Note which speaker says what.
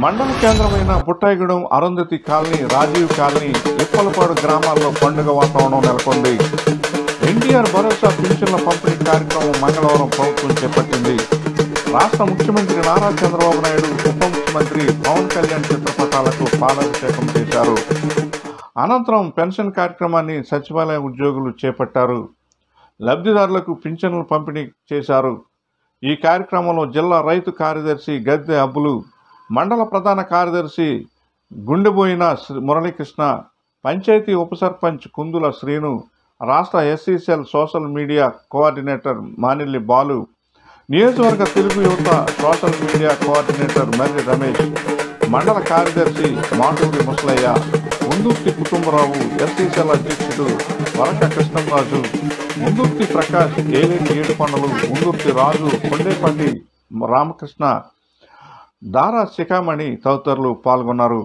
Speaker 1: మండల కేంద్రమైన Buttayagudem, Arundhati colony, Rajiv colony, ఇప్పలపాడు గ్రామాల్లో పండుగ వాతావరణం నెలకొంది. ఎన్టీఆర్ భరోసా పింఛన్ల పంపిణీ కార్యక్రమం మంగళవారం ప్రభుత్వం చేపట్టింది. రాష్ట్ర ముఖ్యమంత్రి నారా చంద్రబాబు నాయుడు, ఉప ముఖ్యమంత్రి పవన్ కళ్యాణ్ చిత్రపటాలకు పాలాభిషేకం చేశారు. అనంతరం పెన్షన్ కార్యక్రమాన్ని సచివాలయ ఉద్యోగులు చేపట్టారు. లబ్ధిదారులకు పింఛన్లు పంపిణీ చేశారు. ఈ కార్యక్రమంలో జిల్లా రైతు కార్యదర్శి గద్దె అబ్బులు, మండల ప్రధాన కార్యదర్శి గుండెబోయిన మురళీకృష్ణ, పంచాయతీ ఉప సర్పంచ్ కుందుల శ్రీను, రాష్ట్ర SC cell social media coordinator Manilli Balu, నియోజకవర్గ Telugu Yuvatha social media coordinator Marri Ramesh, మండల కార్యదర్శి మాటూరి ముసలయ్య, ముందుర్తి కుటుంబరావు, ఎస్సీసెల్ అధ్యక్షుడు వరక కృష్ణంరాజు, ముందుర్తి ప్రకాష్, ఏలేటి ఏడుకొండలు, ముందుర్తి రాజు, కొండేపల్లి రామకృష్ణ, దారా శిఖామణి తదితరులు పాల్గొన్నారు.